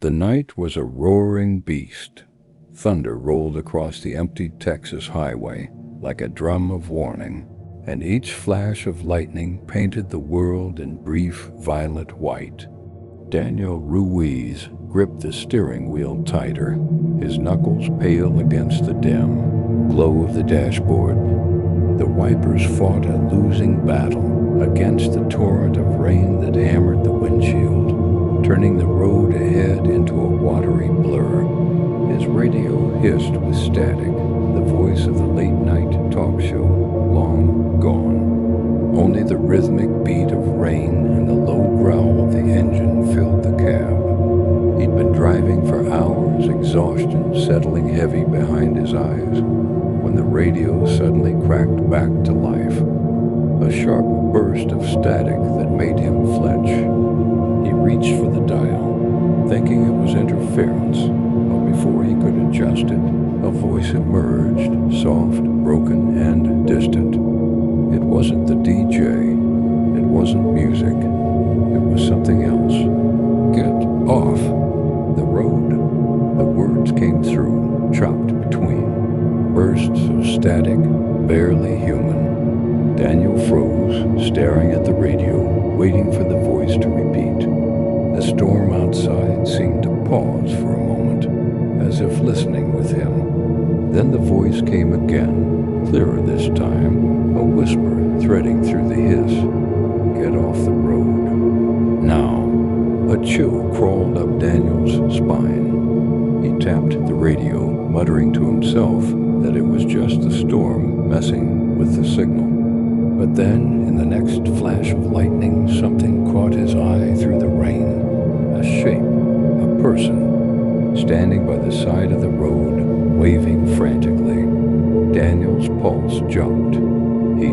The night was a roaring beast. Thunder rolled across the empty Texas highway like a drum of warning, and each flash of lightning painted the world in brief violet white. Daniel Ruiz gripped the steering wheel tighter, his knuckles pale against the dim glow of the dashboard. The wipers fought a losing battle against the torrent of rain that hammered the windshield, turning the road ahead into a watery blur. His radio hissed with static, the voice of the late-night talk show long gone. Only the rhythmic beat of rain and the low growl of the engine filled the cab. He'd been driving for hours, exhaustion settling heavy behind his eyes, when the radio suddenly cracked back to life. A sharp burst of static that made him flinch. He reached for the dial, thinking it was interference, but before he could adjust it, a voice emerged, soft, broken, and distant. It wasn't the DJ. It wasn't music. It was something else. Get off the road. The words came through, chopped between. Bursts of static, barely human. Daniel froze, staring at the radio, waiting for the voice to repeat. The storm outside seemed to pause for a moment, as if listening with him. Then the voice came again, clearer this time, a whisper threading through the hiss. Get off the road. Now. A chill crawled up Daniel's spine. He tapped the radio, muttering to himself that it was just the storm messing with the signal. But then, in the next flash of lightning, something caught his eye through the rain. A shape, a person, standing by the side of the road, waving frantically. Daniel's pulse jumped. He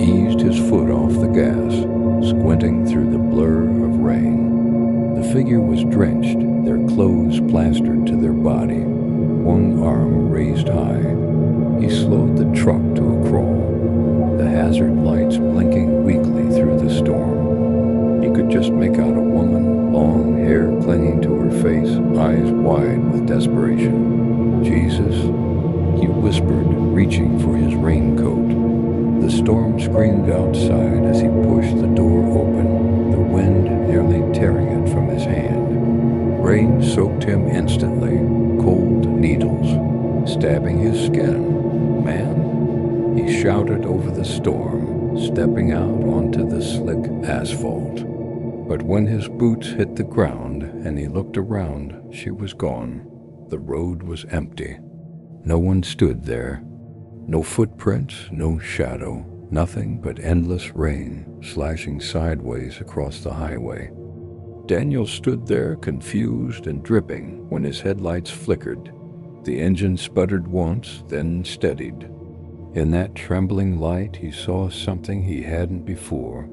eased his foot off the gas, squinting through the blur of rain. The figure was drenched, their clothes plastered to their body, one arm raised high. He slowed the truck to a crawl, the hazard lights blinking weakly through the storm. He could just make out a woman, long hair clinging to her face, eyes wide with desperation. Jesus, he whispered, reaching for his raincoat. The storm screamed outside as he pushed the door open, the wind nearly tearing it from his hand. Rain soaked him instantly, cold needles, stabbing his skin. Man, he shouted over the storm, stepping out onto the slick asphalt. But when his boots hit the ground and he looked around, she was gone. The road was empty. No one stood there. No footprints, no shadow, nothing but endless rain slashing sideways across the highway. Daniel stood there, confused and dripping, when his headlights flickered. The engine sputtered once, then steadied. In that trembling light, he saw something he hadn't before.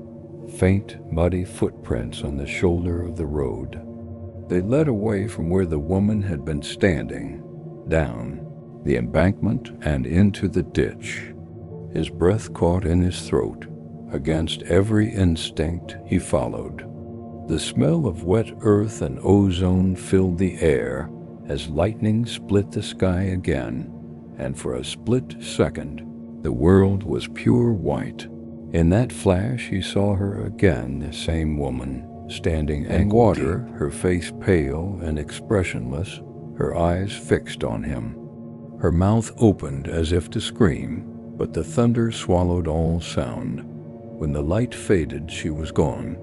Faint, muddy footprints on the shoulder of the road. They led away from where the woman had been standing, down the embankment and into the ditch. His breath caught in his throat. Against every instinct, he followed. The smell of wet earth and ozone filled the air as lightning split the sky again, and for a split second, the world was pure white. In that flash, he saw her again, the same woman, standing in water, her face pale and expressionless, her eyes fixed on him. Her mouth opened as if to scream, but the thunder swallowed all sound. When the light faded, she was gone.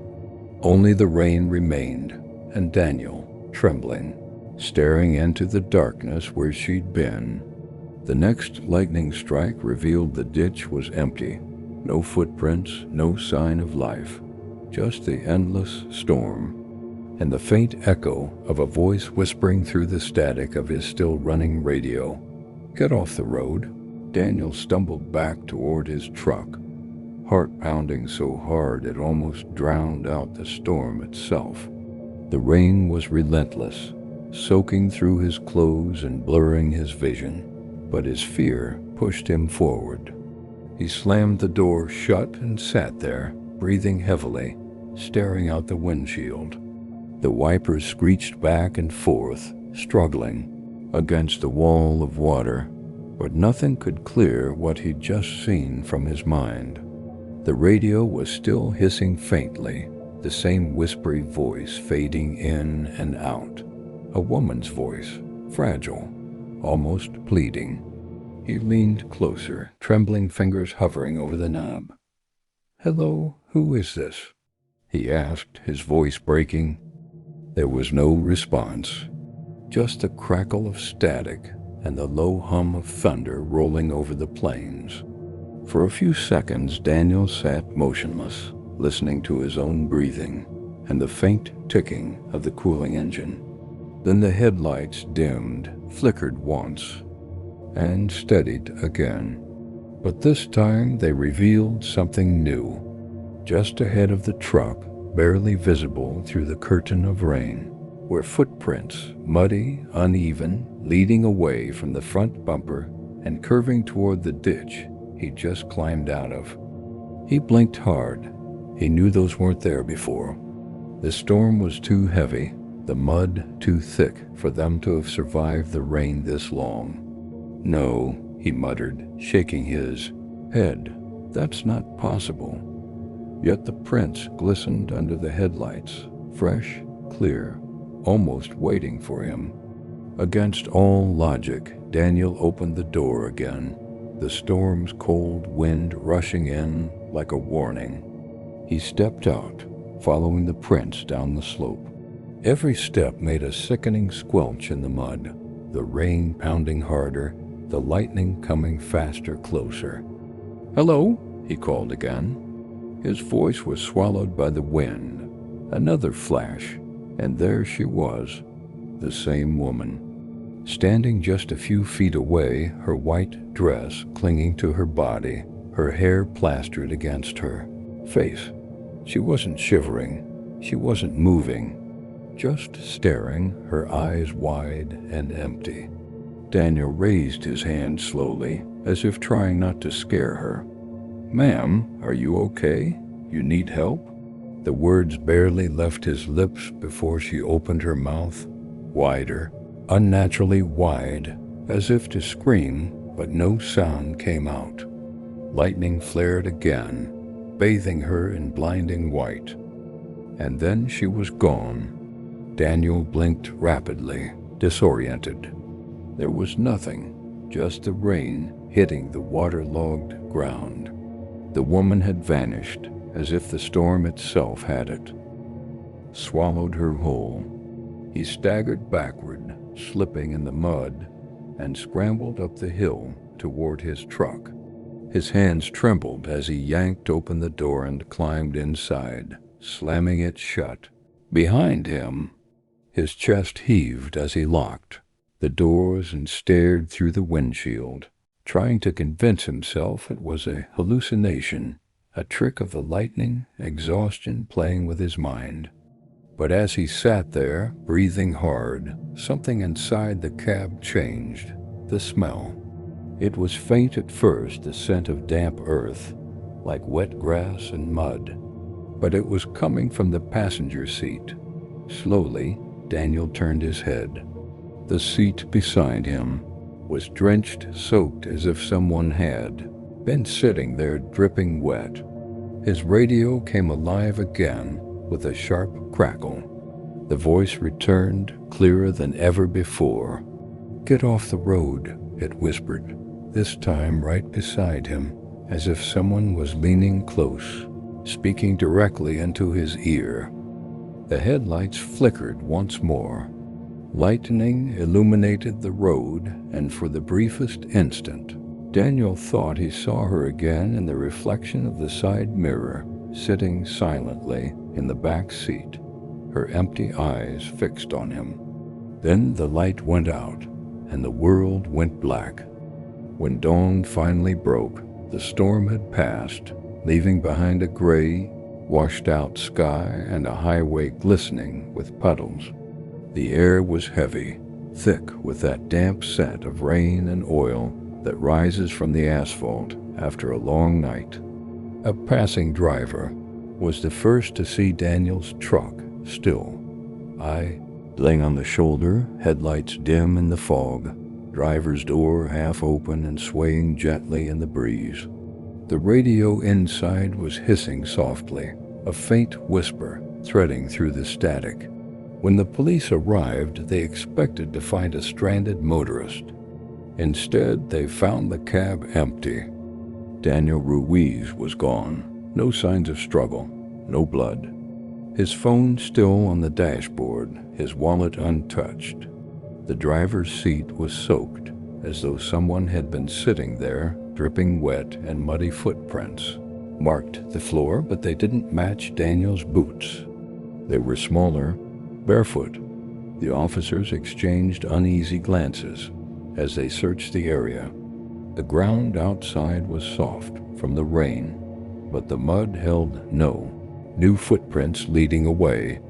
Only the rain remained, and Daniel, trembling, staring into the darkness where she'd been. The next lightning strike revealed the ditch was empty. No footprints, no sign of life, just the endless storm, and the faint echo of a voice whispering through the static of his still running radio. Get off the road. Daniel stumbled back toward his truck, heart pounding so hard it almost drowned out the storm itself. The rain was relentless, soaking through his clothes and blurring his vision, but his fear pushed him forward. He slammed the door shut and sat there, breathing heavily, staring out the windshield. The wipers screeched back and forth, struggling against the wall of water, but nothing could clear what he'd just seen from his mind. The radio was still hissing faintly, the same whispery voice fading in and out. A woman's voice, fragile, almost pleading. He leaned closer, trembling fingers hovering over the knob. "Hello, who is this?" he asked, his voice breaking. There was no response, just a crackle of static and the low hum of thunder rolling over the plains. For a few seconds, Daniel sat motionless, listening to his own breathing and the faint ticking of the cooling engine. Then the headlights dimmed, flickered once, and steadied again. But this time they revealed something new. Just ahead of the truck, barely visible through the curtain of rain, were footprints, muddy, uneven, leading away from the front bumper and curving toward the ditch he'd just climbed out of. He blinked hard. He knew those weren't there before. The storm was too heavy, the mud too thick for them to have survived the rain this long. "No," he muttered, shaking his head. "That's not possible." Yet the prints glistened under the headlights, fresh, clear, almost waiting for him. Against all logic, Daniel opened the door again, the storm's cold wind rushing in like a warning. He stepped out, following the prints down the slope. Every step made a sickening squelch in the mud, the rain pounding harder, the lightning coming faster, closer. "Hello," he called again. His voice was swallowed by the wind. Another flash, and there she was, the same woman. Standing just a few feet away, her white dress clinging to her body, her hair plastered against her face. She wasn't shivering, she wasn't moving, just staring, her eyes wide and empty. Daniel raised his hand slowly, as if trying not to scare her. "Ma'am, are you okay? You need help?" The words barely left his lips before she opened her mouth, wider, unnaturally wide, as if to scream, but no sound came out. Lightning flared again, bathing her in blinding white. And then she was gone. Daniel blinked rapidly, disoriented. There was nothing, just the rain hitting the waterlogged ground. The woman had vanished, as if the storm itself had it. Swallowed her whole. He staggered backward, slipping in the mud, and scrambled up the hill toward his truck. His hands trembled as he yanked open the door and climbed inside, slamming it shut. Behind him, his chest heaved as he locked the doors and stared through the windshield, trying to convince himself it was a hallucination, a trick of the lightning, exhaustion playing with his mind. But as he sat there, breathing hard, something inside the cab changed. The smell. It was faint at first, the scent of damp earth, like wet grass and mud. But it was coming from the passenger seat. Slowly, Daniel turned his head. The seat beside him was drenched, soaked as if someone had been sitting there dripping wet. His radio came alive again with a sharp crackle. The voice returned, clearer than ever before. "Get off the road," it whispered, this time right beside him, as if someone was leaning close, speaking directly into his ear. The headlights flickered once more. Lightning illuminated the road, and for the briefest instant, Daniel thought he saw her again in the reflection of the side mirror, sitting silently in the back seat, her empty eyes fixed on him. Then the light went out, and the world went black. When dawn finally broke, the storm had passed, leaving behind a gray, washed-out sky and a highway glistening with puddles. The air was heavy, thick with that damp scent of rain and oil that rises from the asphalt after a long night. A passing driver was the first to see Daniel's truck still, I laying on the shoulder, headlights dim in the fog, driver's door half open and swaying gently in the breeze. The radio inside was hissing softly, a faint whisper threading through the static. When the police arrived, they expected to find a stranded motorist. Instead, they found the cab empty. Daniel Ruiz was gone. No signs of struggle, no blood. His phone still on the dashboard, his wallet untouched. The driver's seat was soaked, as though someone had been sitting there, dripping wet, and muddy footprints marked the floor, but they didn't match Daniel's boots. They were smaller, barefoot. The officers exchanged uneasy glances as they searched the area. The ground outside was soft from the rain, but the mud held no new footprints leading away,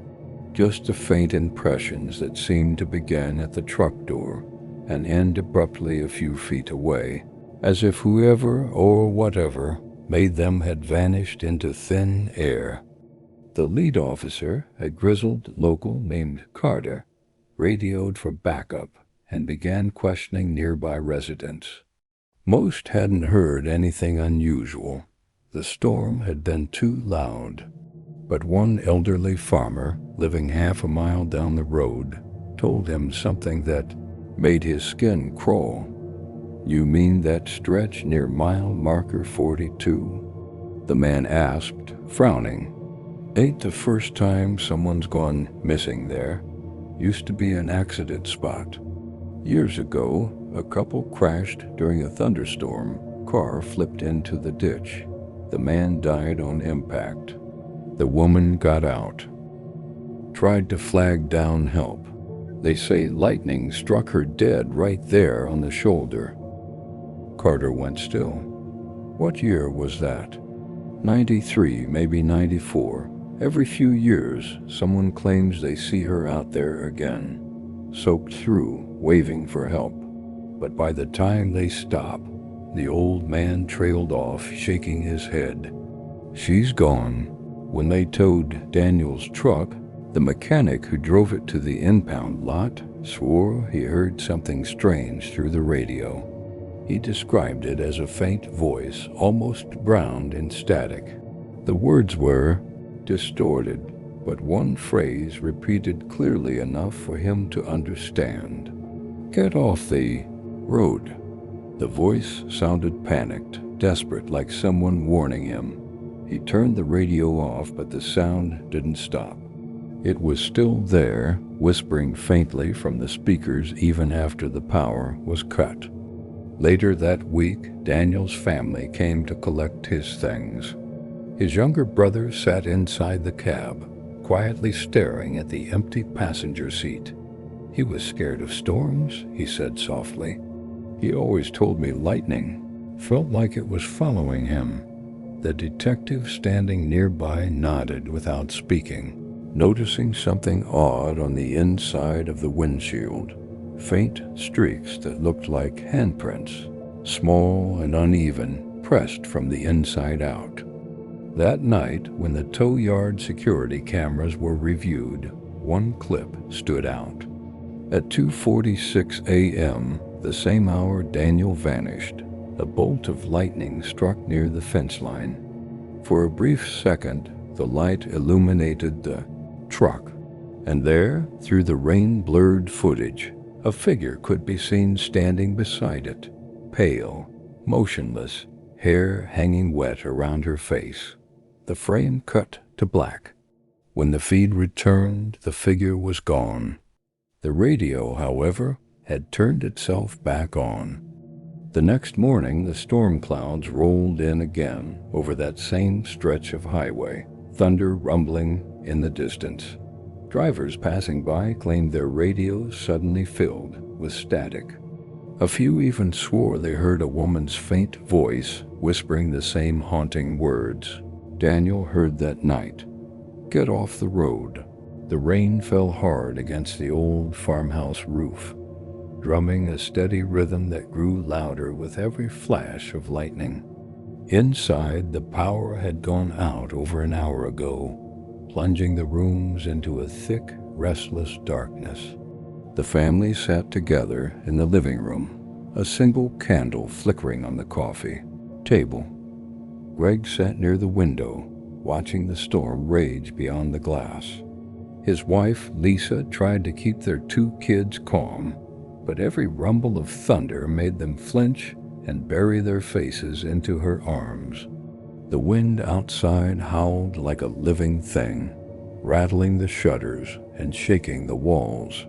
just the faint impressions that seemed to begin at the truck door and end abruptly a few feet away, as if whoever or whatever made them had vanished into thin air. The lead officer, a grizzled local named Carter, radioed for backup and began questioning nearby residents. Most hadn't heard anything unusual. The storm had been too loud. But one elderly farmer, living half a mile down the road, told him something that made his skin crawl. "You mean that stretch near mile marker 42? The man asked, frowning. "Ain't the first time someone's gone missing there. Used to be an accident spot. Years ago, a couple crashed during a thunderstorm. Car flipped into the ditch. The man died on impact. The woman got out. Tried to flag down help. They say lightning struck her dead right there on the shoulder." Carter went still. "What year was that?" 93, maybe 94. Every few years, someone claims they see her out there again, soaked through, waving for help. But by the time they stop, the old man trailed off, shaking his head. "She's gone." When they towed Daniel's truck, the mechanic who drove it to the impound lot swore he heard something strange through the radio. He described it as a faint voice, almost drowned in static. The words were distorted, but one phrase repeated clearly enough for him to understand. "Get off the road." The voice sounded panicked, desperate, like someone warning him. He turned the radio off, but the sound didn't stop. It was still there, whispering faintly from the speakers even after the power was cut. Later that week, Daniel's family came to collect his things. His younger brother sat inside the cab, quietly staring at the empty passenger seat. "He was scared of storms," he said softly. "He always told me lightning. Felt like it was following him." The detective standing nearby nodded without speaking, noticing something odd on the inside of the windshield. Faint streaks that looked like handprints, small and uneven, pressed from the inside out. That night, when the tow yard security cameras were reviewed, one clip stood out. At 2:46 a.m., the same hour Daniel vanished, a bolt of lightning struck near the fence line. For a brief second, the light illuminated the truck, and there, through the rain-blurred footage, a figure could be seen standing beside it, pale, motionless, hair hanging wet around her face. The frame cut to black. When the feed returned, the figure was gone. The radio, however, had turned itself back on. The next morning, the storm clouds rolled in again over that same stretch of highway, thunder rumbling in the distance. Drivers passing by claimed their radios suddenly filled with static. A few even swore they heard a woman's faint voice whispering the same haunting words Daniel heard that night. "Get off the road." The rain fell hard against the old farmhouse roof, drumming a steady rhythm that grew louder with every flash of lightning. Inside, the power had gone out over an hour ago, plunging the rooms into a thick, restless darkness. The family sat together in the living room, a single candle flickering on the coffee table. Greg sat near the window, watching the storm rage beyond the glass. His wife, Lisa, tried to keep their two kids calm, but every rumble of thunder made them flinch and bury their faces into her arms. The wind outside howled like a living thing, rattling the shutters and shaking the walls.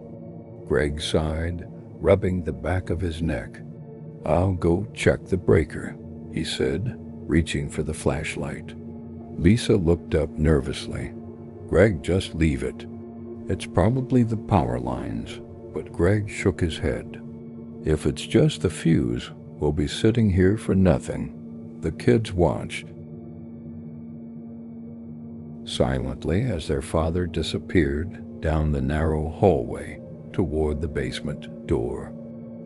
Greg sighed, rubbing the back of his neck. "I'll go check the breaker," he said, reaching for the flashlight. Lisa looked up nervously. "Greg, just leave it. It's probably the power lines," but Greg shook his head. "If it's just the fuse, we'll be sitting here for nothing." The kids watched silently as their father disappeared down the narrow hallway toward the basement door.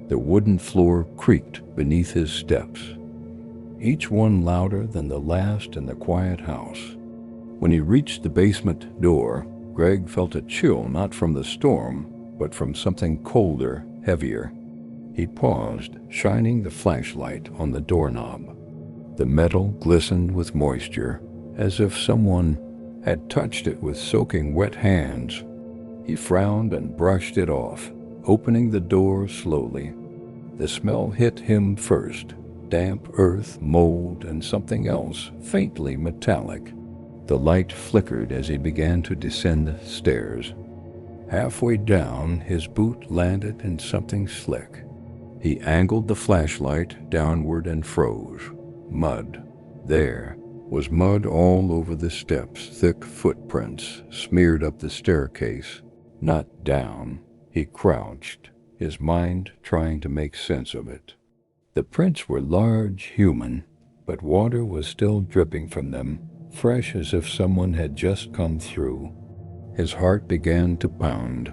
The wooden floor creaked beneath his steps, each one louder than the last in the quiet house. When he reached the basement door, Greg felt a chill not from the storm, but from something colder, heavier. He paused, shining the flashlight on the doorknob. The metal glistened with moisture, as if someone had touched it with soaking wet hands. He frowned and brushed it off, opening the door slowly. The smell hit him first, damp earth, mold, and something else, faintly metallic. The light flickered as he began to descend the stairs. Halfway down, his boot landed in something slick. He angled the flashlight downward and froze. Mud. There was mud all over the steps, thick footprints smeared up the staircase. Not down. He crouched, his mind trying to make sense of it. The prints were large, human, but water was still dripping from them, fresh as if someone had just come through. His heart began to pound.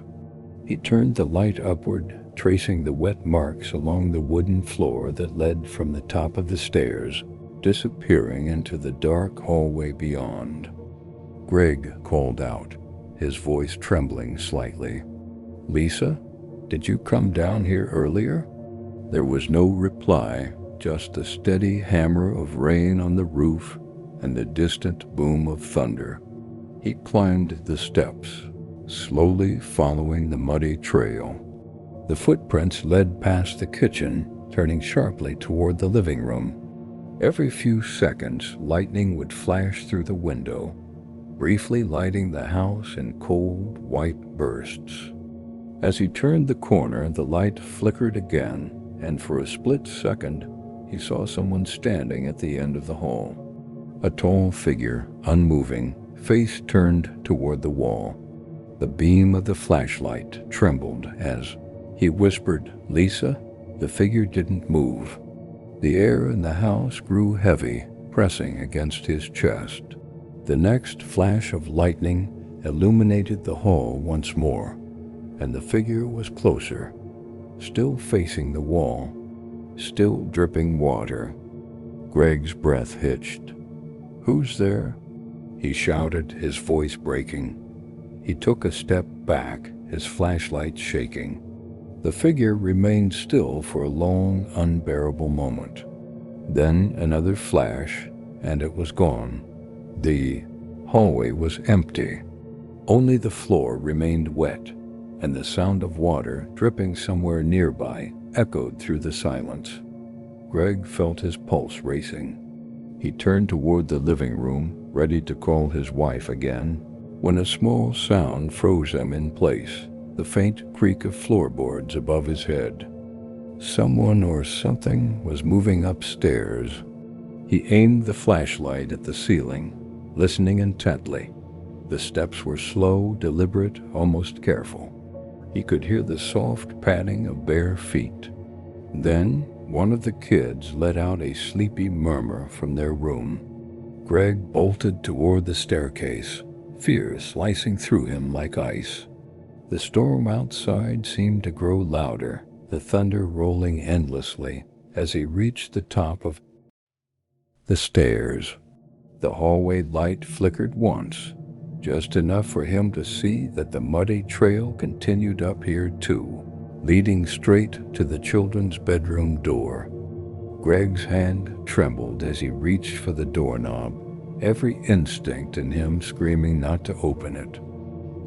He turned the light upward, tracing the wet marks along the wooden floor that led from the top of the stairs, disappearing into the dark hallway beyond. Greg called out, his voice trembling slightly. "Lisa, did you come down here earlier?" There was no reply, just the steady hammer of rain on the roof and the distant boom of thunder. He climbed the steps, slowly following the muddy trail. The footprints led past the kitchen, turning sharply toward the living room. Every few seconds, lightning would flash through the window, briefly lighting the house in cold, white bursts. As he turned the corner, the light flickered again, and for a split second, he saw someone standing at the end of the hall. A tall figure, unmoving, face turned toward the wall. The beam of the flashlight trembled as he whispered, "Lisa?" The figure didn't move. The air in the house grew heavy, pressing against his chest. The next flash of lightning illuminated the hall once more, and the figure was closer, still facing the wall, still dripping water. Greg's breath hitched. "Who's there?" he shouted, his voice breaking. He took a step back, his flashlight shaking. The figure remained still for a long, unbearable moment. Then another flash, and it was gone. The hallway was empty. Only the floor remained wet, and the sound of water dripping somewhere nearby echoed through the silence. Greg felt his pulse racing. He turned toward the living room, ready to call his wife again, when a small sound froze him in place, the faint creak of floorboards above his head. Someone or something was moving upstairs. He aimed the flashlight at the ceiling, listening intently. The steps were slow, deliberate, almost careful. He could hear the soft padding of bare feet. Then one of the kids let out a sleepy murmur from their room. Greg bolted toward the staircase, fear slicing through him like ice. The storm outside seemed to grow louder, the thunder rolling endlessly as he reached the top of the stairs. The hallway light flickered once, just enough for him to see that the muddy trail continued up here too, leading straight to the children's bedroom door. Greg's hand trembled as he reached for the doorknob, every instinct in him screaming not to open it.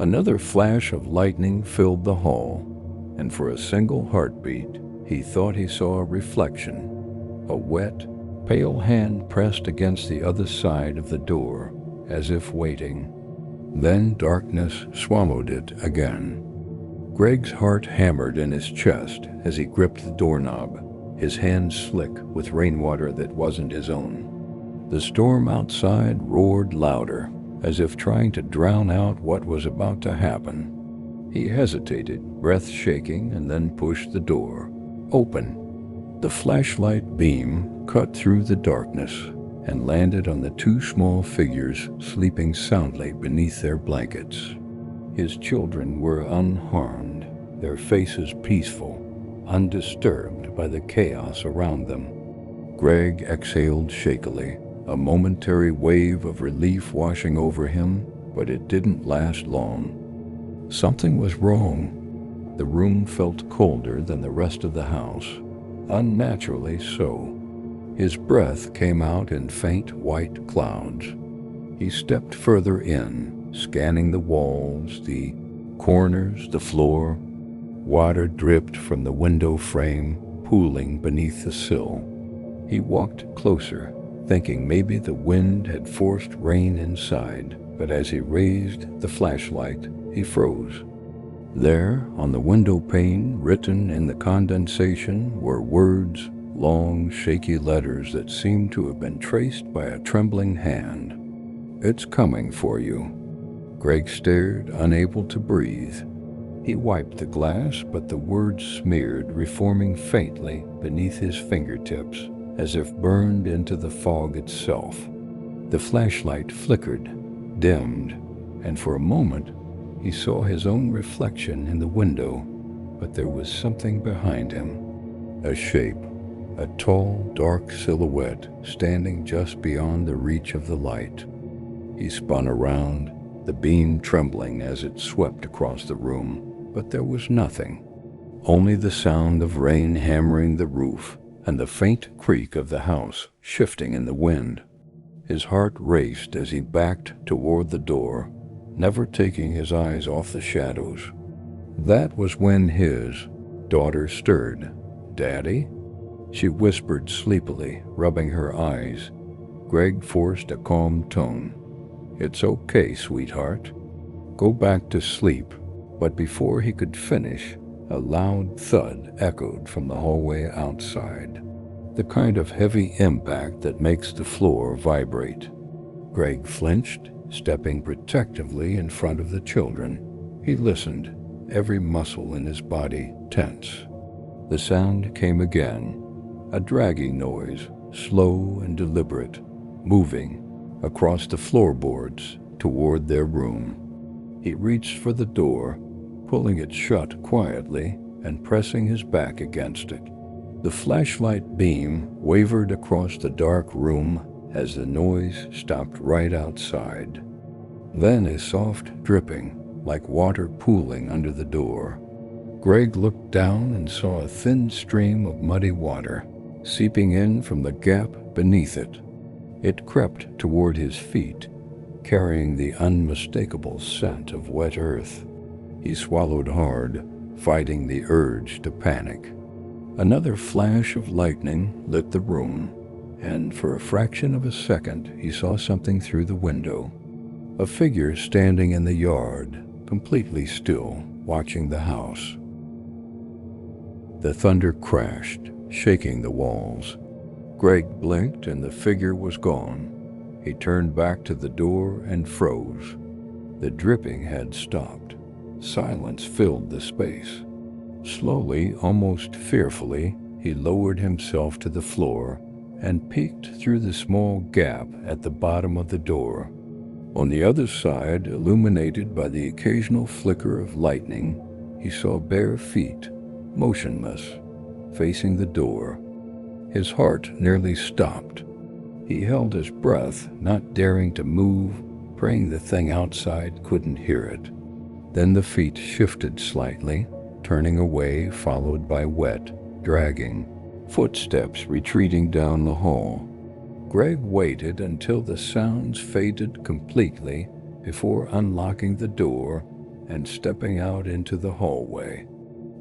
Another flash of lightning filled the hall, and for a single heartbeat, he thought he saw a reflection. A wet, pale hand pressed against the other side of the door, as if waiting. Then darkness swallowed it again. Greg's heart hammered in his chest as he gripped the doorknob, his hands slick with rainwater that wasn't his own. The storm outside roared louder, as if trying to drown out what was about to happen. He hesitated, breath shaking, and then pushed the door open. The flashlight beam cut through the darkness and landed on the two small figures sleeping soundly beneath their blankets. His children were unharmed, their faces peaceful, undisturbed by the chaos around them. Greg exhaled shakily, a momentary wave of relief washing over him, but it didn't last long. Something was wrong. The room felt colder than the rest of the house, unnaturally so. His breath came out in faint white clouds. He stepped further in, scanning the walls, the corners, the floor. Water dripped from the window frame, pooling beneath the sill. He walked closer, thinking maybe the wind had forced rain inside, but as he raised the flashlight, he froze. There, on the window pane, written in the condensation, were words, long, shaky letters that seemed to have been traced by a trembling hand. "It's coming for you." Greg stared, unable to breathe. He wiped the glass, but the words smeared, reforming faintly beneath his fingertips, as if burned into the fog itself. The flashlight flickered, dimmed, and for a moment he saw his own reflection in the window, but there was something behind him. A shape, a tall, dark silhouette standing just beyond the reach of the light. He spun around, the beam trembling as it swept across the room, but there was nothing. Only the sound of rain hammering the roof and the faint creak of the house shifting in the wind. His heart raced as he backed toward the door, never taking his eyes off the shadows. That was when his daughter stirred. "Daddy?" She whispered sleepily, rubbing her eyes. Greg forced a calm tone. "It's okay, sweetheart. Go back to sleep." But before he could finish, a loud thud echoed from the hallway outside, the kind of heavy impact that makes the floor vibrate. Greg flinched, stepping protectively in front of the children. He listened, every muscle in his body tense. The sound came again, a dragging noise, slow and deliberate, moving across the floorboards toward their room. He reached for the door, pulling it shut quietly and pressing his back against it. The flashlight beam wavered across the dark room as the noise stopped right outside. Then a soft dripping, like water pooling under the door. Greg looked down and saw a thin stream of muddy water seeping in from the gap beneath it. It crept toward his feet, carrying the unmistakable scent of wet earth. He swallowed hard, fighting the urge to panic. Another flash of lightning lit the room, and for a fraction of a second he saw something through the window. A figure standing in the yard, completely still, watching the house. The thunder crashed, shaking the walls. Greg blinked and the figure was gone. He turned back to the door and froze. The dripping had stopped. Silence filled the space. Slowly, almost fearfully, he lowered himself to the floor and peeked through the small gap at the bottom of the door. On the other side, illuminated by the occasional flicker of lightning, he saw bare feet, motionless, facing the door. His heart nearly stopped. He held his breath, not daring to move praying the thing outside couldn't hear it. Then the feet shifted slightly, turning away, followed by wet, dragging footsteps retreating down the hall. Greg waited until the sounds faded completely before unlocking the door and stepping out into the hallway.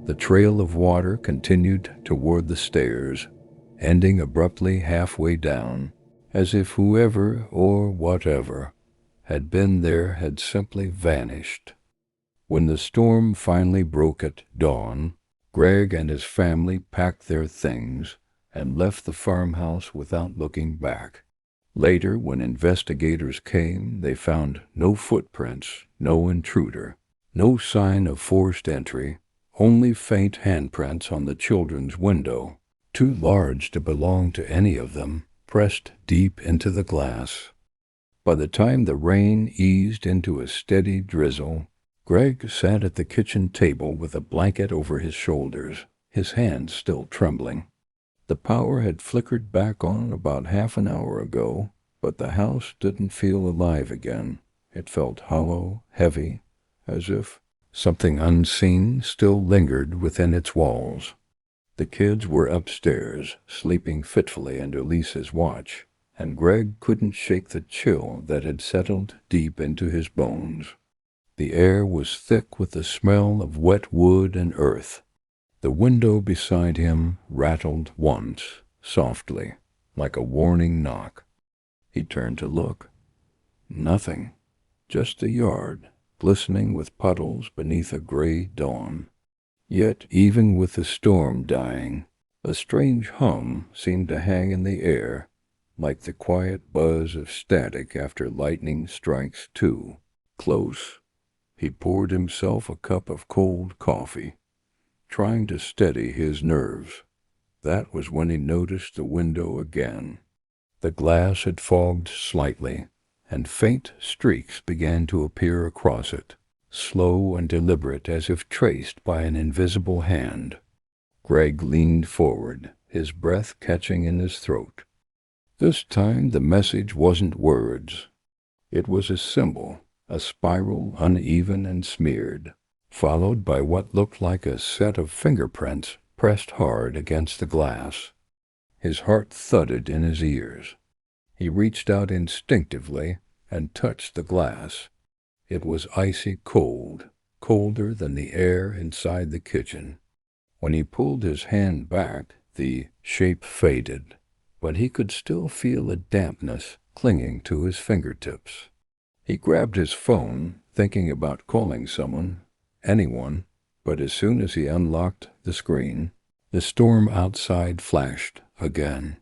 The trail of water continued toward the stairs, ending abruptly halfway down, as if whoever or whatever had been there had simply vanished. When the storm finally broke at dawn, Greg and his family packed their things and left the farmhouse without looking back. Later, when investigators came, they found no footprints, no intruder, no sign of forced entry, only faint handprints on the children's window, too large to belong to any of them, pressed deep into the glass. By the time the rain eased into a steady drizzle, Greg sat at the kitchen table with a blanket over his shoulders, his hands still trembling. The power had flickered back on about half an hour ago, but the house didn't feel alive again. It felt hollow, heavy, as if something unseen still lingered within its walls. The kids were upstairs, sleeping fitfully under Lisa's watch, and Greg couldn't shake the chill that had settled deep into his bones. The air was thick with the smell of wet wood and earth. The window beside him rattled once, softly, like a warning knock. He turned to look. Nothing, just the yard, glistening with puddles beneath a gray dawn. Yet, even with the storm dying, a strange hum seemed to hang in the air, like the quiet buzz of static after lightning strikes two. Close. He poured himself a cup of cold coffee, trying to steady his nerves. That was when he noticed the window again. The glass had fogged slightly, and faint streaks began to appear across it, slow and deliberate as if traced by an invisible hand. Greg leaned forward, his breath catching in his throat. This time the message wasn't words. It was a symbol, a spiral uneven and smeared, followed by what looked like a set of fingerprints pressed hard against the glass. His heart thudded in his ears. He reached out instinctively and touched the glass. It was icy cold, colder than the air inside the kitchen. When he pulled his hand back, the shape faded, but he could still feel a dampness clinging to his fingertips. He grabbed his phone, thinking about calling someone, anyone, but as soon as he unlocked the screen, the storm outside flashed again.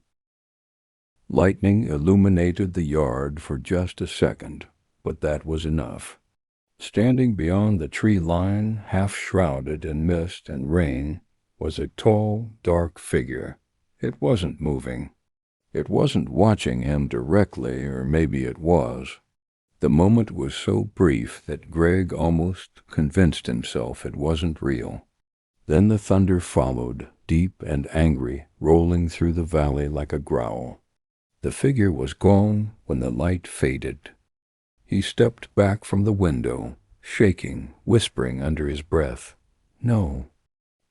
Lightning illuminated the yard for just a second, but that was enough. Standing beyond the tree line, half shrouded in mist and rain, was a tall, dark figure. It wasn't moving. It wasn't watching him directly, or maybe it was. The moment was so brief that Greg almost convinced himself it wasn't real. Then the thunder followed, deep and angry, rolling through the valley like a growl. The figure was gone when the light faded. He stepped back from the window, shaking, whispering under his breath, "No,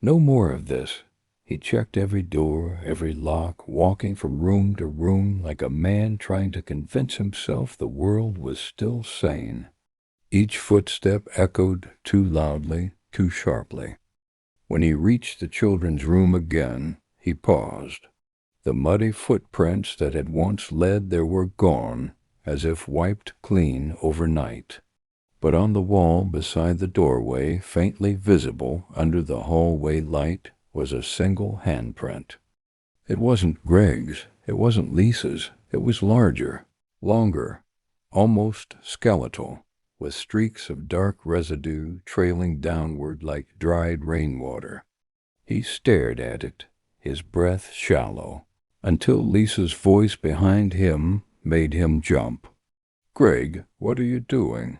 no more of this." He checked every door, every lock, walking from room to room like a man trying to convince himself the world was still sane. Each footstep echoed too loudly, too sharply. When he reached the children's room again, he paused. The muddy footprints that had once led there were gone, as if wiped clean overnight. But on the wall beside the doorway, faintly visible under the hallway light, was a single handprint. It wasn't Greg's, it wasn't Lisa's, it was larger, longer, almost skeletal, with streaks of dark residue trailing downward like dried rainwater. He stared at it, his breath shallow, until Lisa's voice behind him made him jump. "Greg, what are you doing?"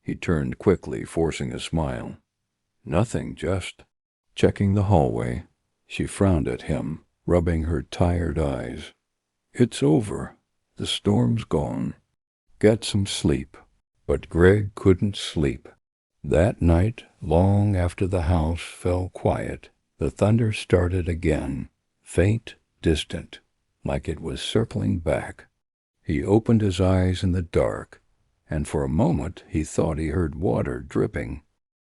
He turned quickly, forcing a smile. "Nothing, just checking the hallway." She frowned at him, rubbing her tired eyes. "It's over. The storm's gone. Get some sleep." But Greg couldn't sleep. That night, long after the house fell quiet, the thunder started again, faint, distant, like it was circling back. He opened his eyes in the dark, and for a moment he thought he heard water dripping.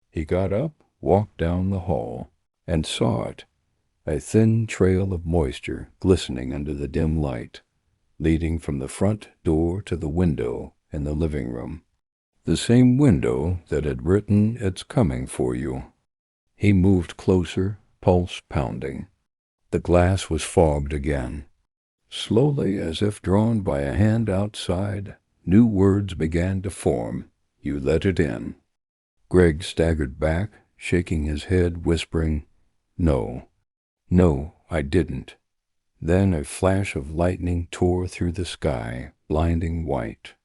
He got up, walked down the hall, and saw it, a thin trail of moisture glistening under the dim light, leading from the front door to the window in the living room. The same window that had written, "It's coming for you." He moved closer, pulse pounding. The glass was fogged again. Slowly, as if drawn by a hand outside, new words began to form. "You let it in." Greg staggered back, shaking his head, whispering, "No, no, I didn't." Then a flash of lightning tore through the sky, blinding white.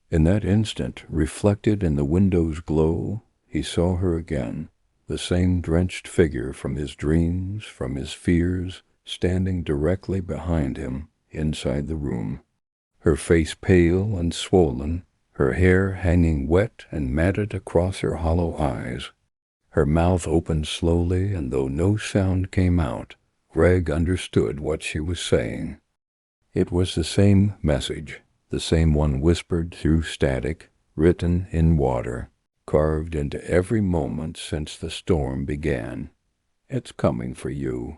In that instant, reflected in the window's glow, he saw her again, the same drenched figure from his dreams, from his fears, standing directly behind him, inside the room. Her face pale and swollen, her hair hanging wet and matted across her hollow eyes. Her mouth opened slowly, and though no sound came out, Greg understood what she was saying. It was the same message, the same one whispered through static, written in water, carved into every moment since the storm began. "It's coming for you."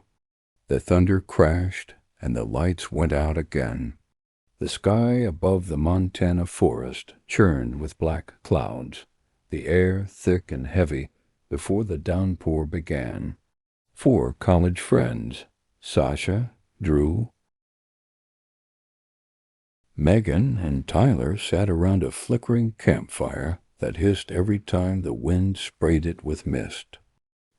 The thunder crashed, and the lights went out again. The sky above the Montana forest churned with black clouds, the air thick and heavy before the downpour began. 4 college friends, Sasha, Drew, Megan, and Tyler, sat around a flickering campfire that hissed every time the wind sprayed it with mist.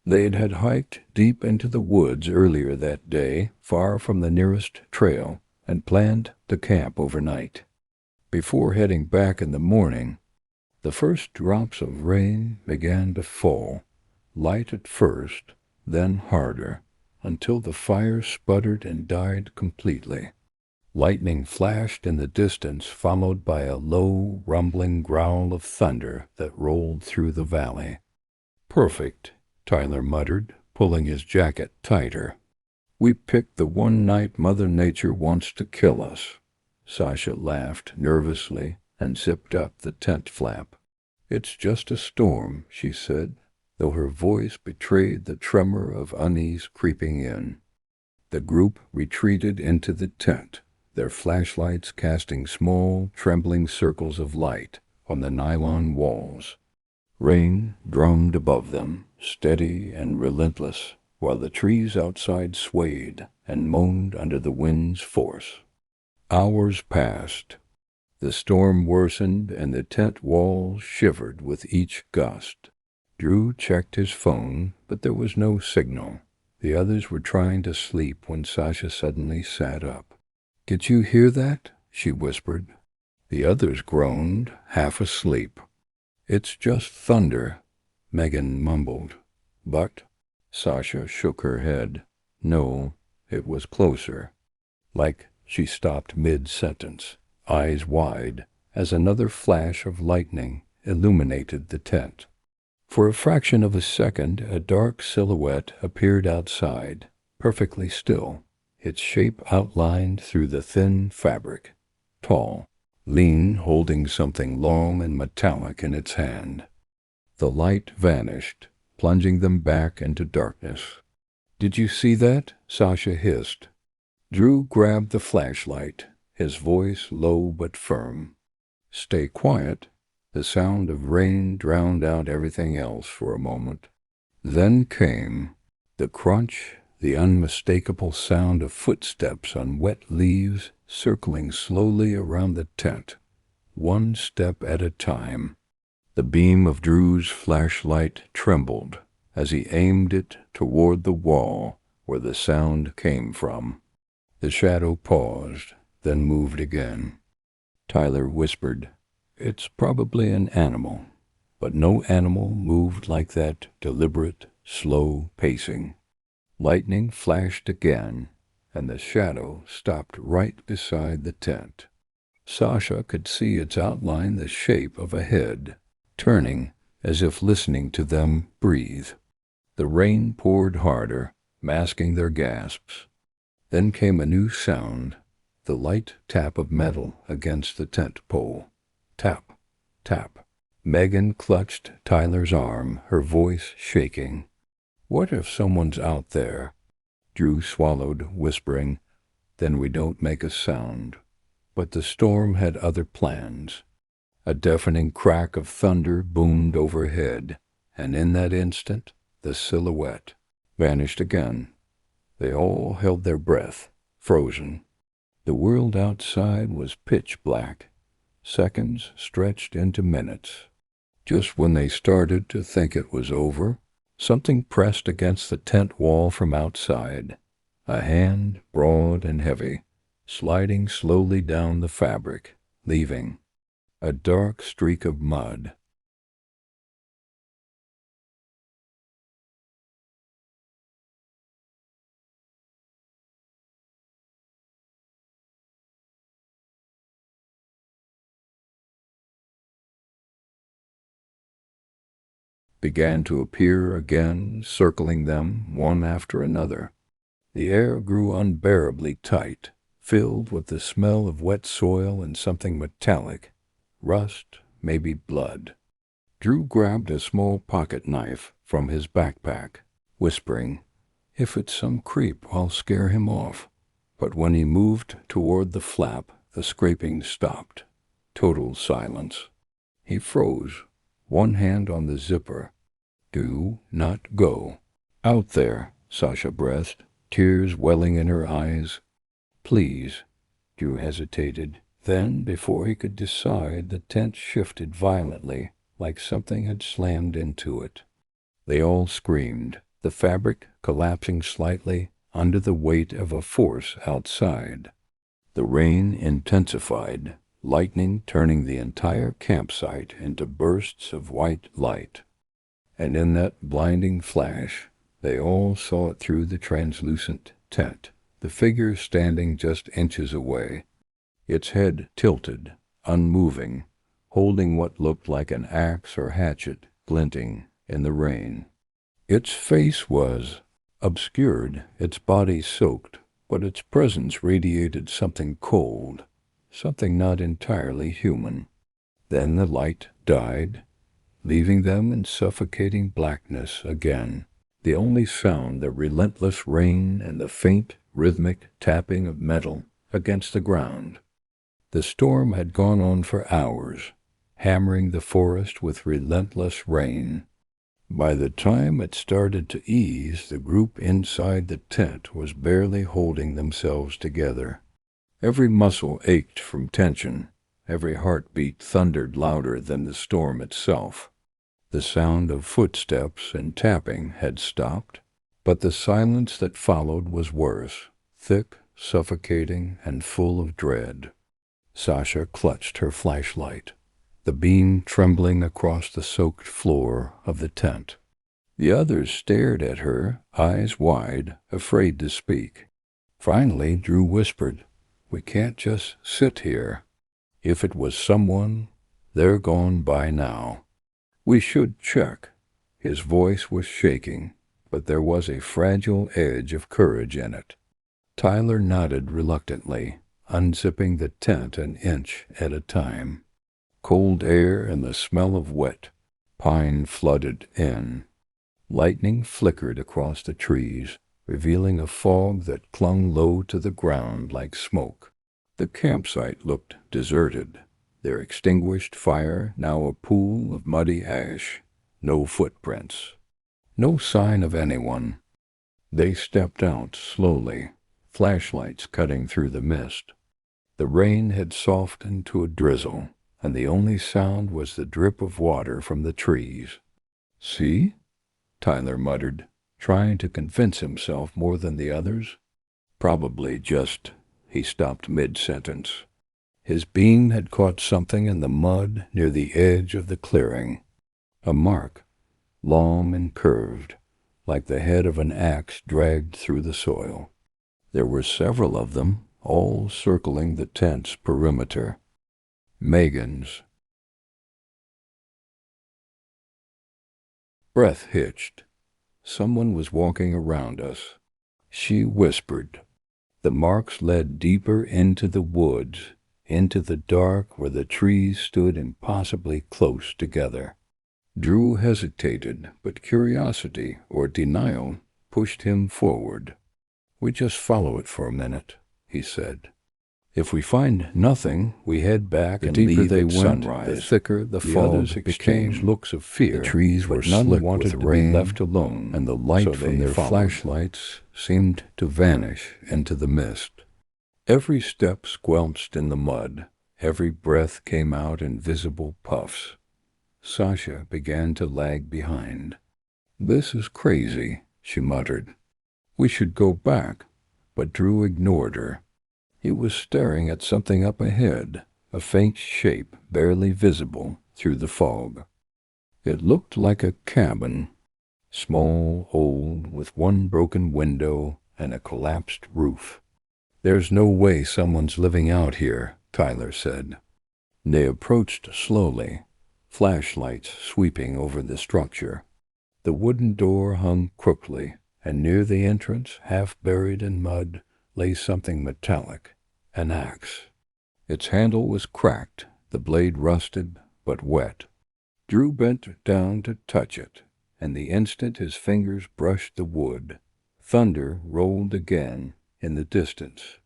They had hiked deep into the woods earlier that day, far from the nearest trail, and planned to camp overnight. Before heading back in the morning, the first drops of rain began to fall, light at first, then harder, until the fire sputtered and died completely. Lightning flashed in the distance, followed by a low, rumbling growl of thunder that rolled through the valley. "Perfect," Tyler muttered, pulling his jacket tighter. "We picked the one night Mother Nature wants to kill us." Sasha laughed nervously and zipped up the tent flap. "It's just a storm," she said, though her voice betrayed the tremor of unease creeping in. The group retreated into the tent, their flashlights casting small, trembling circles of light on the nylon walls. Rain drummed above them, steady and relentless, while the trees outside swayed and moaned under the wind's force. Hours passed. The storm worsened, and the tent walls shivered with each gust. Drew checked his phone, but there was no signal. The others were trying to sleep when Sasha suddenly sat up. "Did you hear that?" she whispered. The others groaned, half asleep. "It's just thunder," Megan mumbled. "But—" Sasha shook her head. "No, it was closer." Like she stopped mid-sentence, eyes wide, as another flash of lightning illuminated the tent. For a fraction of a second, a dark silhouette appeared outside, perfectly still, its shape outlined through the thin fabric. Tall, lean, holding something long and metallic in its hand. The light vanished, plunging them back into darkness. "Did you see that?" Sasha hissed. Drew grabbed the flashlight, his voice low but firm. "Stay quiet." The sound of rain drowned out everything else for a moment. Then came the crunch, the unmistakable sound of footsteps on wet leaves circling slowly around the tent, one step at a time. The beam of Drew's flashlight trembled as he aimed it toward the wall where the sound came from. The shadow paused, then moved again. Tyler whispered, "It's probably an animal," but no animal moved like that deliberate, slow pacing. Lightning flashed again, and the shadow stopped right beside the tent. Sasha could see its outline the shape of a head, turning as if listening to them breathe. The rain poured harder, masking their gasps. Then came a new sound, the light tap of metal against the tent pole. Tap, tap. Megan clutched Tyler's arm, her voice shaking. "What if someone's out there?" Drew swallowed, whispering, "Then we don't make a sound." But the storm had other plans. A deafening crack of thunder boomed overhead, and in that instant, the silhouette vanished again. They all held their breath, frozen. The world outside was pitch black. Seconds stretched into minutes. Just when they started to think it was over, something pressed against the tent wall from outside. A hand, broad and heavy, sliding slowly down the fabric, leaving a dark streak of mud. Began to appear again, circling them, one after another. The air grew unbearably tight, filled with the smell of wet soil and something metallic. Rust, maybe blood. Drew grabbed a small pocket knife from his backpack, whispering, "If it's some creep, I'll scare him off." But when he moved toward the flap, the scraping stopped. Total silence. He froze, one hand on the zipper. "Do not go." "Out there," Sasha breathed, tears welling in her eyes. "Please." Drew hesitated. Then, before he could decide, the tent shifted violently, like something had slammed into it. They all screamed, the fabric collapsing slightly under the weight of a force outside. The rain intensified, lightning turning the entire campsite into bursts of white light. And in that blinding flash, they all saw it through the translucent tent, the figure standing just inches away, its head tilted, unmoving, holding what looked like an axe or hatchet glinting in the rain. Its face was obscured, its body soaked, but its presence radiated something cold, something not entirely human. Then the light died, leaving them in suffocating blackness again. The only sound, the relentless rain and the faint, rhythmic tapping of metal against the ground. The storm had gone on for hours, hammering the forest with relentless rain. By the time it started to ease, the group inside the tent was barely holding themselves together. Every muscle ached from tension. Every heartbeat thundered louder than the storm itself. The sound of footsteps and tapping had stopped, but the silence that followed was worse, thick, suffocating, and full of dread. Sasha clutched her flashlight, the beam trembling across the soaked floor of the tent. The others stared at her, eyes wide, afraid to speak. Finally, Drew whispered, "We can't just sit here. If it was someone, they're gone by now. We should check." His voice was shaking, but there was a fragile edge of courage in it. Tyler nodded reluctantly, unzipping the tent an inch at a time. Cold air and the smell of wet pine flooded in. Lightning flickered across the trees, revealing a fog that clung low to the ground like smoke. The campsite looked deserted, their extinguished fire now a pool of muddy ash. No footprints. No sign of anyone. They stepped out slowly, flashlights cutting through the mist. The rain had softened to a drizzle, and the only sound was the drip of water from the trees. "See?" Tyler muttered, trying to convince himself more than the others. Probably just... He stopped mid-sentence. His beam had caught something in the mud near the edge of the clearing. A mark, long and curved, like the head of an axe dragged through the soil. There were several of them, all circling the tent's perimeter. Megan's breath hitched. Someone was walking around us. She whispered. The marks led deeper into the woods, into the dark where the trees stood impossibly close together. Drew hesitated, but curiosity or denial pushed him forward. "We just follow it for a minute," he said. "If we find nothing, we head back and leave at sunrise." The thicker the fog became, looks of fear. The trees were slick with rain, left alone, and the light from their flashlights seemed to vanish into the mist. Every step squelched in the mud. Every breath came out in visible puffs. Sasha began to lag behind. "This is crazy," she muttered. "We should go back." But Drew ignored her. He was staring at something up ahead, a faint shape barely visible through the fog. It looked like a cabin, small, old, with one broken window and a collapsed roof. "There's no way someone's living out here," Tyler said. They approached slowly, flashlights sweeping over the structure. The wooden door hung crookedly, and near the entrance, half buried in mud, lay something metallic, an axe. Its handle was cracked, the blade rusted, but wet. Drew bent down to touch it, and the instant his fingers brushed the wood, thunder rolled again in the distance,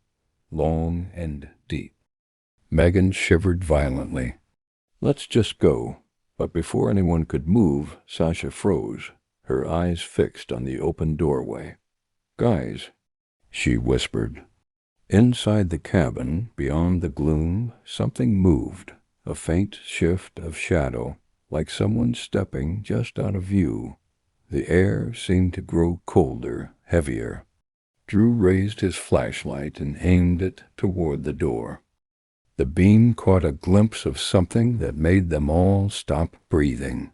long and deep. Megan shivered violently. "Let's just go." But before anyone could move, Sasha froze, her eyes fixed on the open doorway. "Guys," she whispered. Inside the cabin, beyond the gloom, something moved, a faint shift of shadow, like someone stepping just out of view. The air seemed to grow colder, heavier. Drew raised his flashlight and aimed it toward the door. The beam caught a glimpse of something that made them all stop breathing.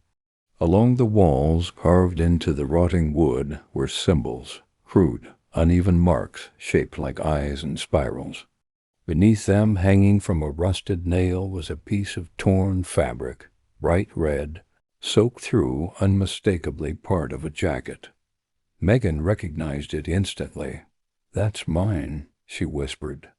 Along the walls, carved into the rotting wood, were symbols, crude, uneven marks shaped like eyes and spirals. Beneath them, hanging from a rusted nail, was a piece of torn fabric, bright red, soaked through, unmistakably part of a jacket. Megan recognized it instantly. "That's mine," she whispered.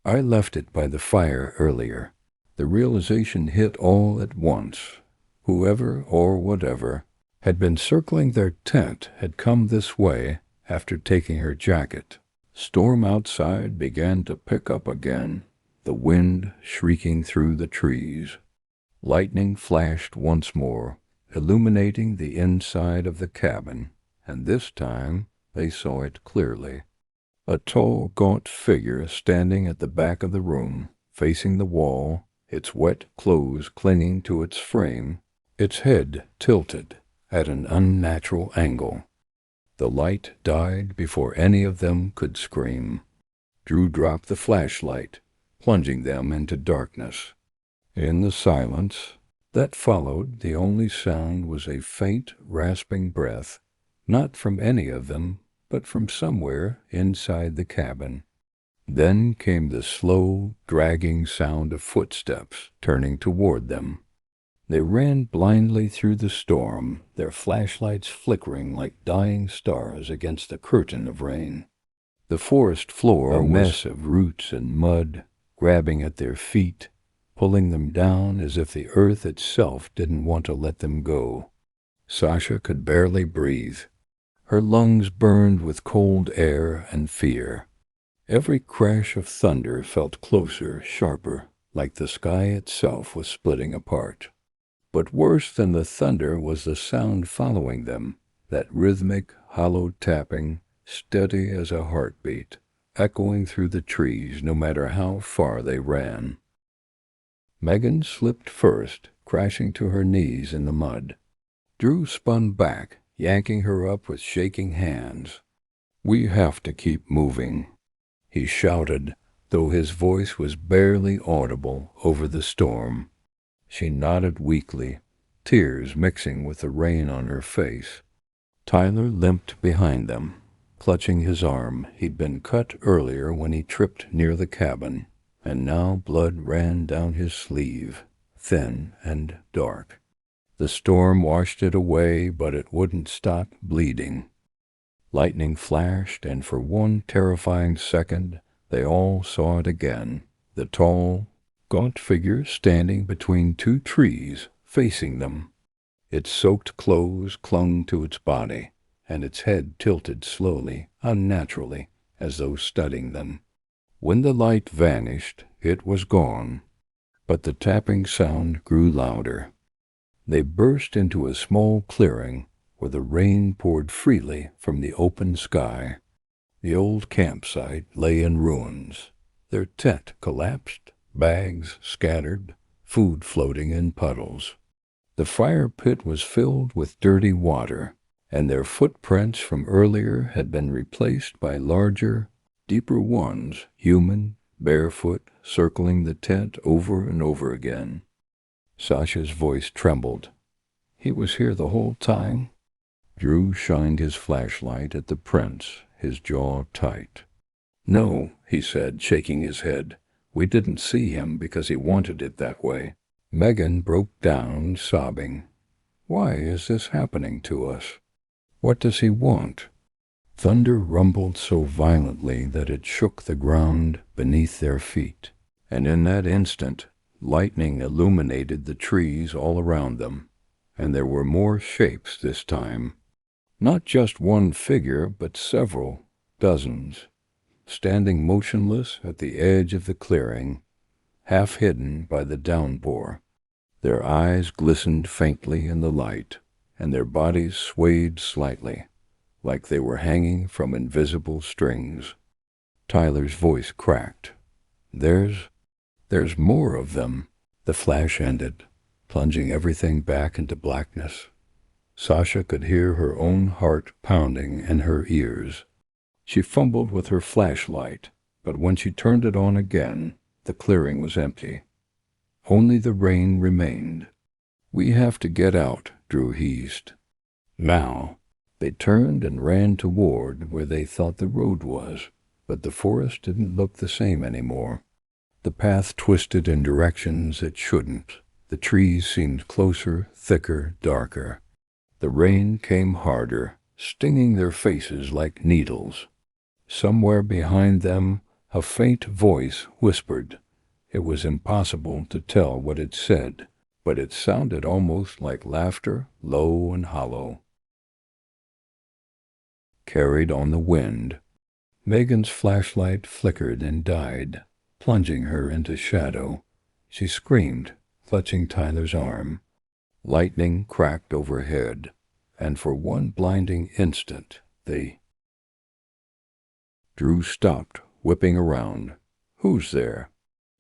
"I left it by the fire earlier." The realization hit all at once. Whoever or whatever had been circling their tent had come this way after taking her jacket. Storm outside began to pick up again, the wind shrieking through the trees. Lightning flashed once more, illuminating the inside of the cabin, and this time they saw it clearly. A tall, gaunt figure standing at the back of the room, facing the wall, its wet clothes clinging to its frame, its head tilted at an unnatural angle. The light died before any of them could scream. Drew dropped the flashlight, plunging them into darkness. In the silence that followed, the only sound was a faint, rasping breath, not from any of them, but from somewhere inside the cabin. Then came the slow, dragging sound of footsteps turning toward them. They ran blindly through the storm, their flashlights flickering like dying stars against the curtain of rain. The forest floor, a mess of roots and mud, grabbing at their feet, pulling them down as if the earth itself didn't want to let them go. Sasha could barely breathe. Her lungs burned with cold air and fear. Every crash of thunder felt closer, sharper, like the sky itself was splitting apart. But worse than the thunder was the sound following them, that rhythmic, hollow tapping, steady as a heartbeat, echoing through the trees no matter how far they ran. Megan slipped first, crashing to her knees in the mud. Drew spun back, yanking her up with shaking hands. "We have to keep moving," he shouted, though his voice was barely audible over the storm. She nodded weakly, tears mixing with the rain on her face. Tyler limped behind them, clutching his arm. He'd been cut earlier when he tripped near the cabin. and now blood ran down his sleeve, thin and dark. The storm washed it away, but it wouldn't stop bleeding. Lightning flashed, and for one terrifying second, they all saw it again. The tall, gaunt figure standing between two trees, facing them. Its soaked clothes clung to its body, and its head tilted slowly, unnaturally, as though studying them. When the light vanished, it was gone, but the tapping sound grew louder. They burst into a small clearing where the rain poured freely from the open sky. The old campsite lay in ruins. Their tent collapsed, bags scattered, food floating in puddles. The fire pit was filled with dirty water, and their footprints from earlier had been replaced by larger, deeper ones, human, barefoot, circling the tent over and over again. Sasha's voice trembled. "He was here the whole time?" Drew shined his flashlight at the prints, his jaw tight. "No," he said, shaking his head. "We didn't see him because he wanted it that way." Megan broke down, sobbing. "Why is this happening to us? What does he want?" Thunder rumbled so violently that it shook the ground beneath their feet, and in that instant, lightning illuminated the trees all around them, and there were more shapes this time. Not just one figure, but several, dozens, standing motionless at the edge of the clearing, half hidden by the downpour. Their eyes glistened faintly in the light, and their bodies swayed slightly, like they were hanging from invisible strings. Tyler's voice cracked. There's more of them." The flash ended, plunging everything back into blackness. Sasha could hear her own heart pounding in her ears. She fumbled with her flashlight, but when she turned it on again, the clearing was empty. Only the rain remained. "We have to get out," Drew heaved. "Now." They turned and ran toward where they thought the road was, but the forest didn't look the same anymore. The path twisted in directions it shouldn't. The trees seemed closer, thicker, darker. The rain came harder, stinging their faces like needles. Somewhere behind them, a faint voice whispered. It was impossible to tell what it said, but it sounded almost like laughter, low and hollow. Carried on the wind. Megan's flashlight flickered and died, plunging her into shadow. She screamed, clutching Tyler's arm. Lightning cracked overhead, and for one blinding instant, Drew stopped, whipping around. "Who's there?"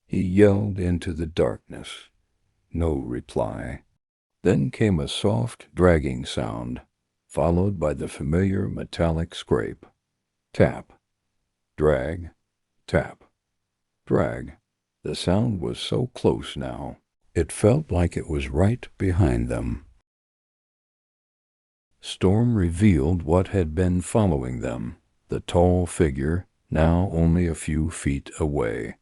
He yelled into the darkness. No reply. Then came a soft, dragging sound, followed by the familiar metallic scrape. Tap. Drag. Tap. Drag. The sound was so close now. It felt like it was right behind them. Storm revealed what had been following them, the tall figure, now only a few feet away.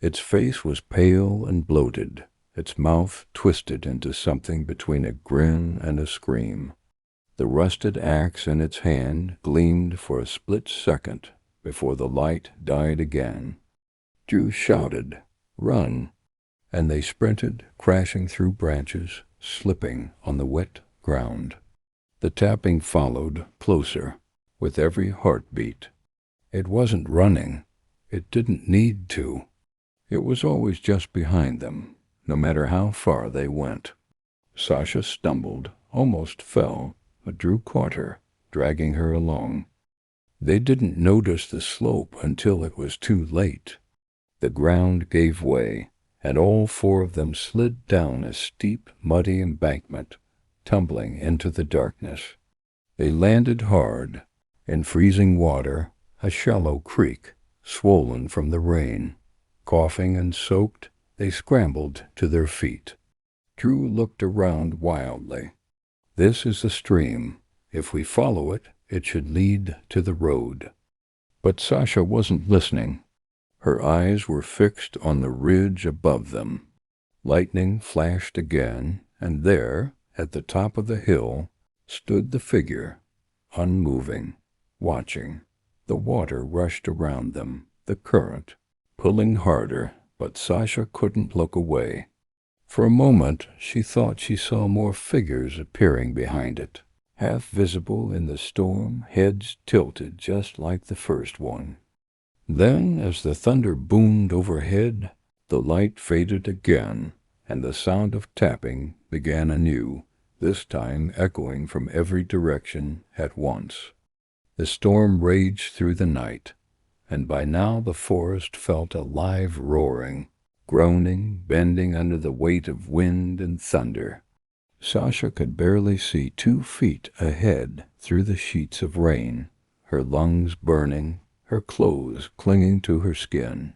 Its face was pale and bloated, its mouth twisted into something between a grin and a scream. The rusted axe in its hand gleamed for a split second before the light died again. Drew shouted, "Run!" and they sprinted, crashing through branches, slipping on the wet ground. The tapping followed, closer, with every heartbeat. It wasn't running. It didn't need to. It was always just behind them, no matter how far they went. Sasha stumbled, almost fell, but Drew caught her, dragging her along. They didn't notice the slope until it was too late. The ground gave way, and all four of them slid down a steep, muddy embankment, tumbling into the darkness. They landed hard, in freezing water, a shallow creek, swollen from the rain. Coughing and soaked, they scrambled to their feet. Drew looked around wildly. This is the stream. If we follow it, it should lead to the road. But Sasha wasn't listening. Her eyes were fixed on the ridge above them. Lightning flashed again, and there, at the top of the hill, stood the figure, unmoving, watching. The water rushed around them, the current, pulling harder, but Sasha couldn't look away. For a moment she thought she saw more figures appearing behind it, half visible in the storm, heads tilted just like the first one. Then, as the thunder boomed overhead, the light faded again, and the sound of tapping began anew, this time echoing from every direction at once. The storm raged through the night, and by now the forest felt a live roaring, groaning, bending under the weight of wind and thunder. Sasha could barely see 2 feet ahead through the sheets of rain, her lungs burning, her clothes clinging to her skin.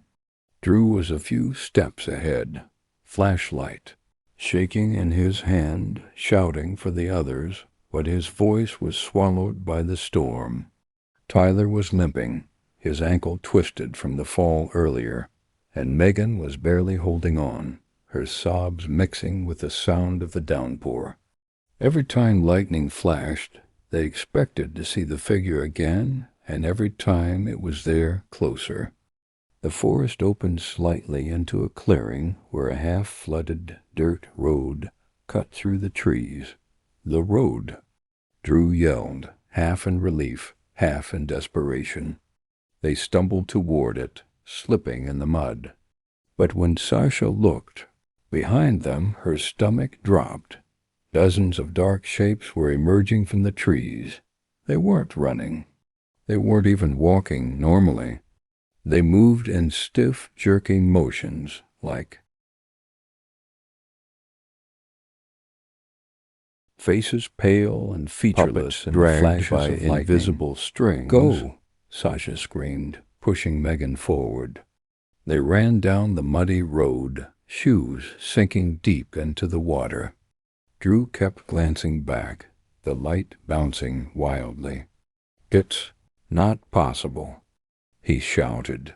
Drew was a few steps ahead, flashlight shaking in his hand, shouting for the others, but his voice was swallowed by the storm. Tyler was limping, his ankle twisted from the fall earlier, and Megan was barely holding on, her sobs mixing with the sound of the downpour. Every time lightning flashed, they expected to see the figure again, and every time it was there closer. The forest opened slightly into a clearing where a half-flooded dirt road cut through the trees. The road! Drew yelled, half in relief, half in desperation. They stumbled toward it, slipping in the mud. But when Sasha looked, behind them her stomach dropped. Dozens of dark shapes were emerging from the trees. They weren't running. They weren't even walking normally. They moved in stiff, jerking motions, like faces pale and featureless and dragged by invisible strings. "Go!" Sasha screamed, pushing Megan forward. They ran down the muddy road, shoes sinking deep into the water. Drew kept glancing back, the light bouncing wildly. "It's not possible," he shouted.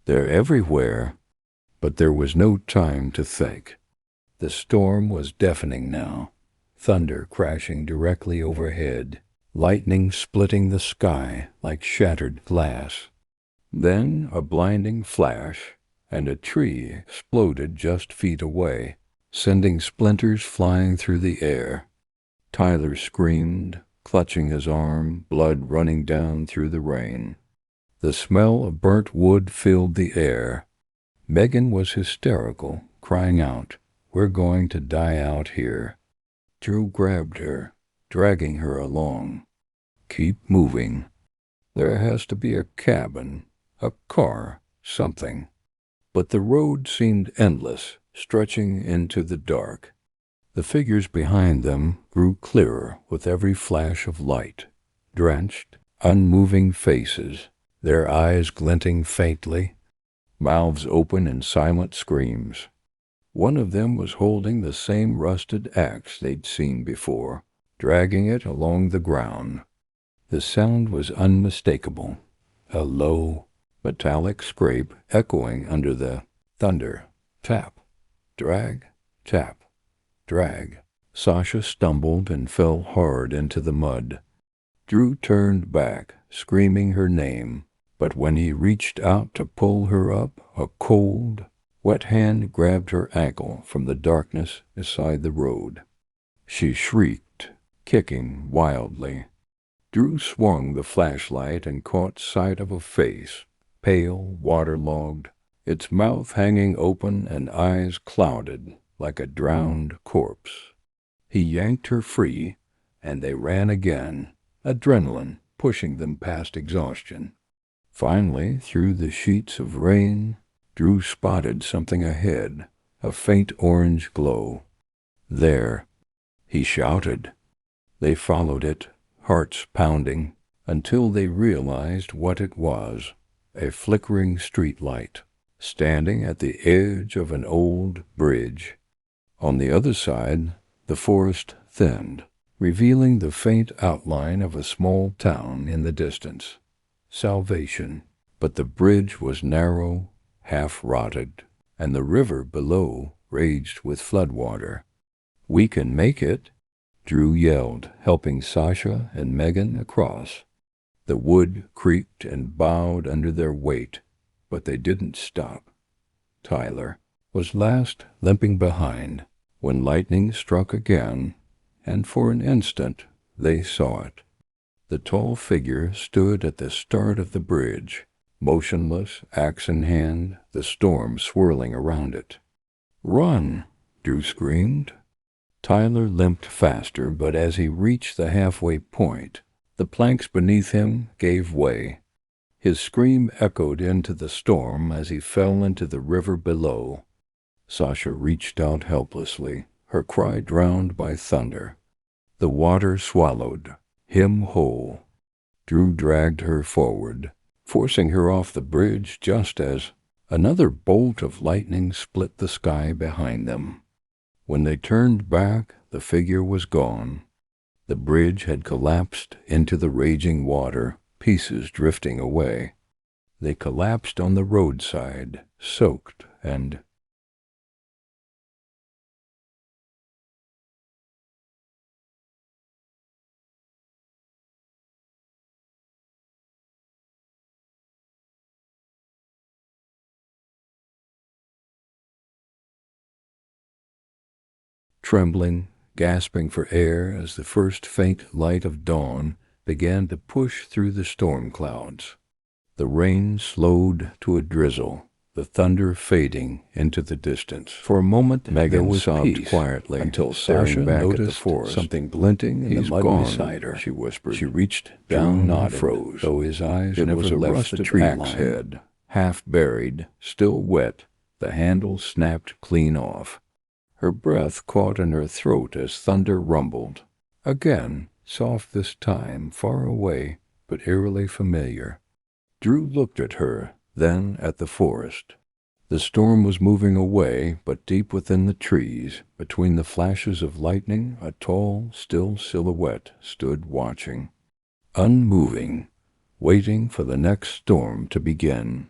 "They're everywhere." But there was no time to think. The storm was deafening now, thunder crashing directly overhead, lightning splitting the sky like shattered glass. Then a blinding flash, and a tree exploded just feet away, sending splinters flying through the air. Tyler screamed, clutching his arm, blood running down through the rain. The smell of burnt wood filled the air. Megan was hysterical, crying out, "We're going to die out here." Drew grabbed her, dragging her along. "Keep moving. There has to be a cabin, a car, something." But the road seemed endless, stretching into the dark. The figures behind them grew clearer with every flash of light. Drenched, unmoving faces, their eyes glinting faintly, mouths open in silent screams. One of them was holding the same rusted axe they'd seen before, dragging it along the ground. The sound was unmistakable, a low, metallic scrape echoing under the thunder. Tap, drag, tap, drag. Sasha stumbled and fell hard into the mud. Drew turned back, screaming her name, but when he reached out to pull her up, a cold, wet hand grabbed her ankle from the darkness beside the road. She shrieked, kicking wildly. Drew swung the flashlight and caught sight of a face, pale, waterlogged, its mouth hanging open and eyes clouded like a drowned corpse. He yanked her free, and they ran again, adrenaline pushing them past exhaustion. Finally, through the sheets of rain, Drew spotted something ahead, a faint orange glow. "There!" he shouted. They followed it, hearts pounding, until they realized what it was, a flickering street light, standing at the edge of an old bridge. On the other side, the forest thinned, revealing the faint outline of a small town in the distance. Salvation, but the bridge was narrow, half-rotted, and the river below raged with floodwater. "We can make it," Drew yelled, helping Sasha and Megan across. The wood creaked and bowed under their weight, but they didn't stop. Tyler was last, limping behind, when lightning struck again, and for an instant they saw it. The tall figure stood at the start of the bridge, motionless, axe in hand, the storm swirling around it. "Run!" Drew screamed. Tyler limped faster, but as he reached the halfway point, the planks beneath him gave way. His scream echoed into the storm as he fell into the river below. Sasha reached out helplessly, her cry drowned by thunder. The water swallowed him whole. Drew dragged her forward, forcing her off the bridge just as another bolt of lightning split the sky behind them. When they turned back, the figure was gone. The bridge had collapsed into the raging water, pieces drifting away. They collapsed on the roadside, soaked and trembling, gasping for air as the first faint light of dawn began to push through the storm clouds. The rain slowed to a drizzle, the thunder fading into the distance. For a moment, Megan sobbed quietly until Sasha noticed something glinting in the mud beside her. She whispered. She reached down and froze, though his eyes never left the tree axe head. Half buried, still wet, the handle snapped clean off. Her breath caught in her throat as thunder rumbled. Again, soft this time, far away, but eerily familiar. Drew looked at her, then at the forest. The storm was moving away, but deep within the trees, between the flashes of lightning, a tall, still silhouette stood watching, unmoving, waiting for the next storm to begin.